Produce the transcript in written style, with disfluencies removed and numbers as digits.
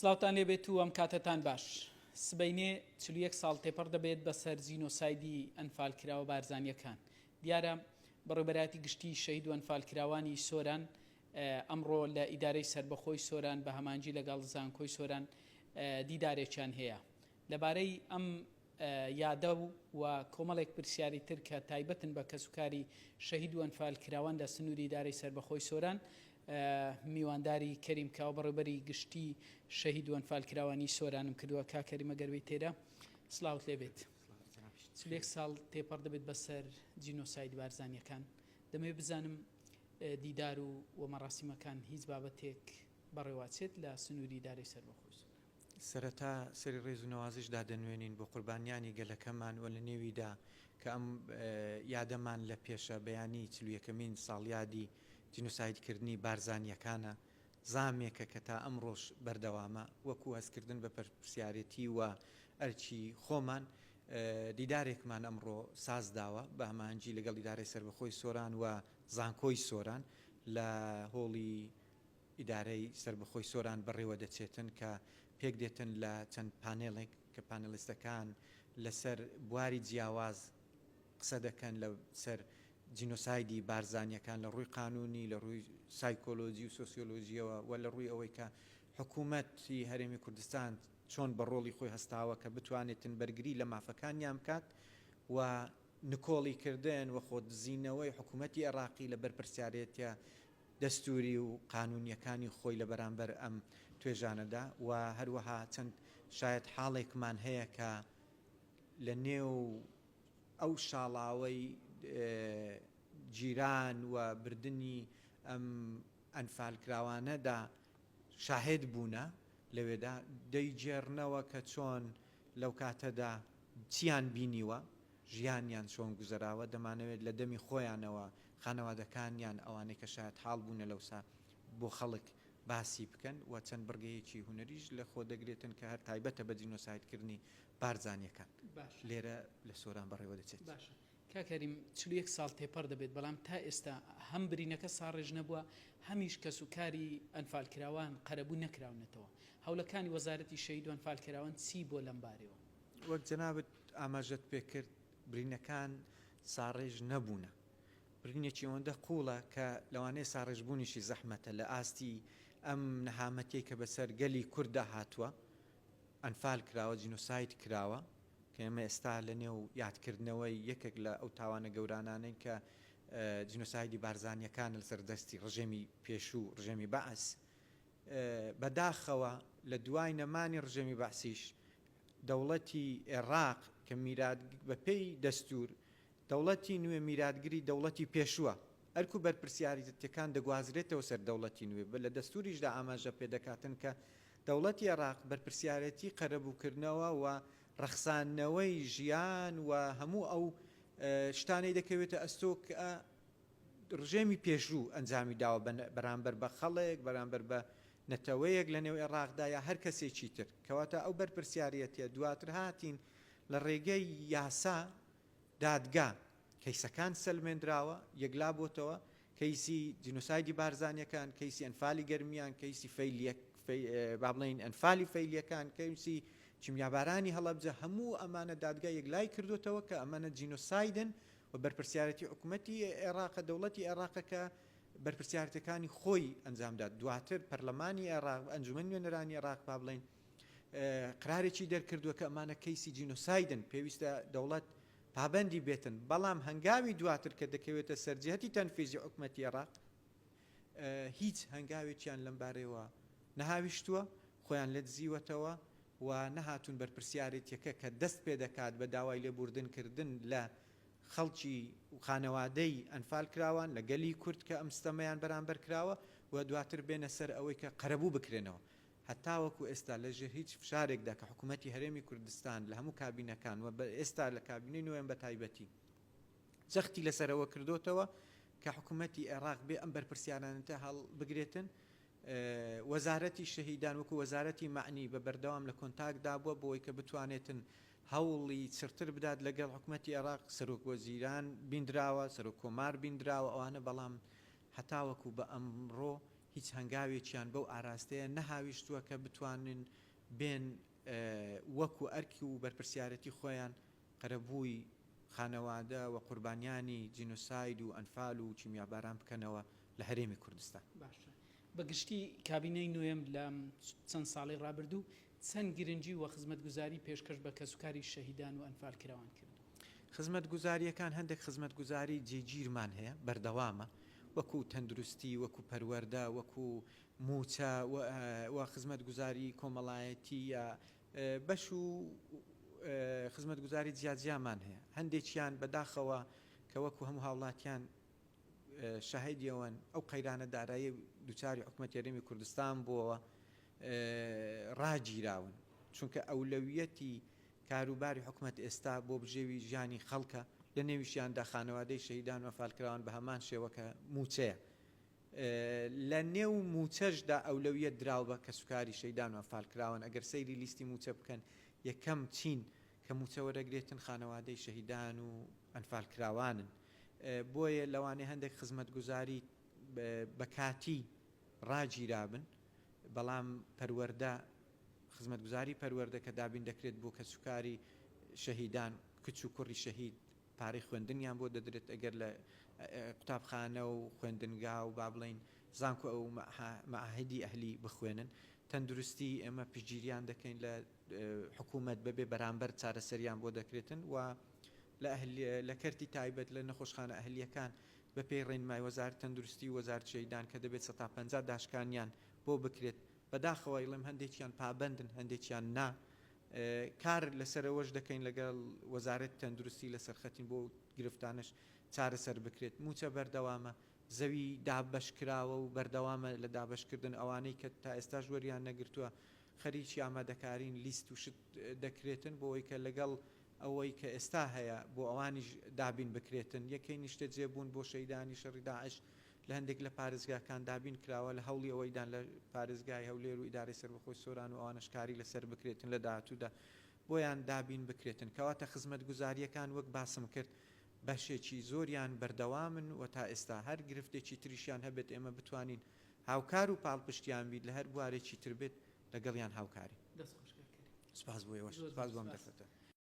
سلااوتان لێبێت و ئەم کاتتان باش. سبەینێ 41 ساڵ تێپەڕ دەبێت بەسەر جینۆسایدی ئەنفالکراوە بارزانیەکان. دیارە بەڕێبەراتی گشتی شەهید و ئەنفالکراوانی سۆران ئەمڕۆ لە ئیدارەی سربەخۆی سۆران بە هەمانجی لەگەڵ زانکۆی سۆران دیدارێکیان هەیە لەبارەی ئەم یادە و کۆمەڵێک پرسیاری تر کە تایبەتن بە کەسوکاری شەهید و ئەنفالکراوان لە سنووری ئیدارەی سربەخۆی سۆران. میوانداری کەریم کاو بەڕێبەری گشتی شەهید و ئەنفالکراوانی سۆرانم کردووە کا کەریمە گەروەی تێرە سلااوت لێبێت. 1 ساڵ تێپەڕ دەبێت بەسەر جینۆساید بارزانیەکان. دەمەوێت بزانم دیدار و وەمەڕاستیمەکان هیچ بابەتێک بەڕێوەچێت لە سنووری ئیدارەی سەربەخۆی سەرەتا سەری ڕێز و نەوازشدا دەنوێنین بۆ قوربانیانی گەلەکەمان و لە نێویدا کە ئەم یادەمان لە پێشە بەیانی 41مین ساڵیادی جینۆسایدکردنی بارزانیەکانە زامێکە کە تا ئەمڕۆژ بەردەوامە وەکو هەستکردن بە پرسیارەتی و ئەرچی خۆمان دیدارێکمان ئەمڕۆ سازداوە بە هەمانجی لەگەڵ ئیدارەی سەربەخۆی سۆران و زانکۆی سۆران لە هۆڵی ئیدارەی سەربەخۆی سۆران بەڕێوە دەچێتن کە پێک دێتن لە چەند پانێڵێک کە پانێلیستەکان لەسەر بواری جیاواز قسە دەکەن لە سەر جینۆسایدی بارزانیەکان لە ڕووی قانونی لە ڕووی سایکۆلۆژی و سۆسیۆلۆژیەوە و لە ڕووی ئەوەی کە حکوومەتی هەرێمی کوردستان چۆن بە ڕۆڵی خۆی هەستاوە کە بتوانێتن بەرگری لە مافەکانیان بکات و نکۆڵی کردن و خۆدزینەوەی حکوومەتی عێراقی لە بەرپرسیارەتە دەستوری و قانونیەکانی خۆی لە بەرامبەر ئەم توێژانەدا و هەروەها چەند شاید حاڵێکمان هەیە کە لە نێو ئەو شاڵاوەی جیران و بردننی ئەم ئەنفالکراوانەدا شاهد بوونە لەوێدا دەیجێڕنەوە کە چۆن لەو کاتەدا چیان بینیوە ژیانیان چۆن گوزەراوە دەمانەوێت لە دەمی خۆیانەوە خانەوادەکانیان ئەوانەی کە شاید حاڵ بوونە لەوسا بۆ خەڵک باسی بکەن و چەند بڕگەیەکی هوەریش لە خۆ دەگرێتن کە هەر تایبەتە بە جینۆسایدکردنی بارزانیەکان لێرە لە سۆران بەڕێوە دەچێت. باشە کاکەریم 41 ساڵ تێپەڕ دەبێت بەڵام تا ئێستا هەم برینەکە ساڕێژ نەبووە هەمیش کەسوکاری ئەنفالکراوان قەرەبوو نەکراونەتەوە. هەوڵەکانی وەزارەتی شەهید و ئەنفالکراوان چی بۆ لەم بارەوە؟ وەک جەنابەت ئاماژەت پێکرد برینەکان ساڕێژ نەبوونە. برینێکی ئەوەندە قوڵە کە لەوانەیە ساڕێژبوونیشی زەحمەتە لە ئاستی ئەم نەهامەتەی کە بەسەر گەلی کووردا هاتووە ئەنفال کراوە جینۆساید کراوە کە ئێمە ئێستا لە نێو یادکردنەوەی یەکێک لە ئەو تاوانە گەورانانەی کە جینۆسایدی بارزانیەکان لەسەر دەستی ڕژێمی پێشوو ڕژێمی بەعس بەداخەوە لە دوای نەمانی ڕژێمی بەعسیش دەوڵەتی عێراق کە میرات بەپێی دەستور دەوڵەتی نوێ میراتگری دەوڵەتی پێشووە ئەرکو بەرپرسیارەتەکان دەگوازرێتەوە سەر دەوڵەتی نوێ لە دەستوریشدا ئاماژە پێدەکاتن کە دەوڵەتی عێراق بەرپرسیارەتی قەرەبووکردنەوە و ڕەخسانەوەی ژیان و هەموو ئەو شتانەی دەکەوێتە ئەستۆ کە ڕژێمی پێشوو ئەنجامی داوە بەرامبەر بە خەڵێک بەرامبەر بە نەتەوەیەک لە نێو عێراقدا یا هەر کەسێکی تر کەواتە ئەو بەرپرسیارەتە دواتر هاتین لە ڕێگەی یاسا دادگا کەیسەکان سەلمێنراوە یەکلا بۆتەوە کەیسی جینۆسایدی بارزانیەکان کەیسی ئەنفالی گەرمیان کەیسی با بڵێن ئەنفالی فەیلیەکان کەیسی چیمیابارانی هەڵەبجە هەموو ئەمانە دادگا یەکلای کردوتەوە کە ئەمانە جینۆسایدن و بەرپرسیارەتی حکوومەتی عێراق دەوڵەتی عێراقەکە بەرپرسیارەتەکانی خۆی ئەنجامدات. دواتر پەرلەمانی عێراق ئەنجومەن نوێنەرانی عێراق با بڵێن قرارێکی دەرکردووە کە ئەمانە کەیسی جینۆسایدن پێویستە دەوڵەت پابەندی بێتن بەڵام هەنگاوی دواتر کە دەکەوێتە سەرجەتی تەنفیزی حکوومەتی عێراق هیچ هەنگاوێکیان لەم بارەوە نەهاویشتووە خۆیان لێ دزیوەتەوە و نەهاتوون بەرپرسیارەتەکە کە دەست پێ دەکات بە داوای لێبوردنکردن لە خەڵکی و خانەوادەی ئەنفال کراوان لە گەلی کورد کە ئەم ستەمەیان بەرامبەر کراوە و دواتر بێنە سەر ئەوەی کە قەرەبوو بکرێنەوە هەتا وەکو ئێستا لەژێر هیچ فشارێکدا کە حکوومەتی هەرێمی کوردستان لە هەموو کابینەکان و ئێستا لە کابینەی نوێن بە تایبەتی جەختی لەسەرەوە کردوتەوە کە حکوومەتی عێراق بێ ئەم بەرپرسیارانەتە هەڵ بگرێتن. وەزارەتی شەهیدان وەکو وەزارەتی معنی بە بەردەوام لە کۆنتاکدا بووە بۆی کە بتوانێتن هەوڵی چرتر بدات لەگەڵ حکوومەتی عێراق سەرۆک وەزیران بیندراوە سەرۆک کۆمار بیندراوە ئەوانە بەڵام هەتاوەکو بە ئەمڕۆ هیچ هەنگاوێکیان بەو ئاراستەیە نەهاویشتووە کە بتوانن بێن وەکو ئەرکی و بەرپرسیارەتی خۆیان قەرەبووی خانەوادە و قوربانیانی جینۆساید و ئەنفال و چیمیاباران بکەنەوە لە هەرێمی کوردستان. باشە بەگشتی کابینەی نوێم لە چەند ساڵی ڕابردوو چەند گرنگی و خزمەتگوزاری پێشکەش بە کەسوکاری شەهیدان و ئەنفال کراوان کرد. خزمەتگوزاریەکان هەندێک خزمەتگوزاری جێگیرمان هەیە بەردەوامە وەکو تەندروستی وەکو پەروەردە وەکو موچە و خزمەتگوزاری کۆمەڵایەتی یا بەش و خزمەتگوزاری جیاجیامان هەیە هەندێکیان بەداخەوە کە وەکو هەموو هاوڵاتیان شاهدیەوەن ئەو قەیرانە دارایی دووچاری حکوومەت یاریمی کوردستان بووەوە ڕاگیراون چونکە ئەولەویەتی کاروباری حکوومەت ئێستا بۆ بژێوی ژیانی خەڵکە لە نێویشیاندا خانەوادەی شەهیدان و ئەنفالکراوان بە هەمان شێوەکە موچەیە لە نێو موچەشدا ئەولەویەت دراوە بە کەسوکاری شەهیدان و ئەنفالکراوان ئەگەر سەیری لیستی موچە بکەن یەکەم چین کە موچە وەرەگرێتن خانەوادەی شەهیدان و ئەنفالکراوانن بۆیە لەوانەیە هەندێک خزمەتگوزاری بە کاتی ڕاگیرابن بەڵام پەروەردە خزمەتگوزاری پەروەردە کە دابین دەکرێت بۆ کەسوکاری شەهیدان کچ و کوڕی شەهید پارەی خوێندنیان بۆ دەدرێت ئەگەر لە قوتابخانە و خوێندنگا و با بڵین زانکو ئەو مەعاهدی ئەهلی بخوێنن تەندروستی ئێمە پشتگیریان دەکەین لە حکوومەت بەبێ بەرامبەر چارەسەریان بۆ دەکرێتن و لە کەرتی تایبەت لە نەخۆشخانە ئەهلیەکان بە پێی ڕێنمای وەزارەتی تەندروستی و وەزارەتی شەهیدان کە دەبێت 150 داشکانیان بۆ بکرێت بەداخەوە ئیڵێم هەندێکیان پابەندن هەندێکیان نا کار لەسەرەوەش دەکەین لەگەڵ وەزارەتی تەندروستی لەسەر خەتین بۆ گرفتانش چارەسەر بکرێت موچە بەردەوامە زەوی دابەشکراوە و بەردەوامە لە دابەشکردن ئەوانەی کە تا ئێستاش وەریان نەگرتووە خەریکی ئامادەکارین لیست و شت دەکرێتن بۆ ئەوەی کە لەگەڵ ئەوەی کە ئێستا هەیە بۆ ئەوانیش دابین بکرێتن یەکەی نیشتە جێبوون بۆ شەهیدانی شەڕی داعش لە هەندێک لە پارێزگاکان دابین کراوە لە هەوڵی ئەوەیدان لە پارێزگای هەولێر و ئیدارەی سەربەخۆی سۆران و ئەوانشکاری لەسەر بکرێتن لە داهاتوودا بۆیان دابین بکرێتن کەواتە خزمەتگوزاریەکان وەک باسم کرد بەشێکی زۆریان بەردەوامن و تا ئێستا هەر گرفتێکی تریشیان هەبێت ئێمە بتوانین هاوکار و پاڵپشتیان بیت لە هەر بوارێکی تر بێت لەگەڵیان هاوکاری دەست خۆشکەر کردی. سپاس بۆ ئێوەش سپاس بۆم دەکەتە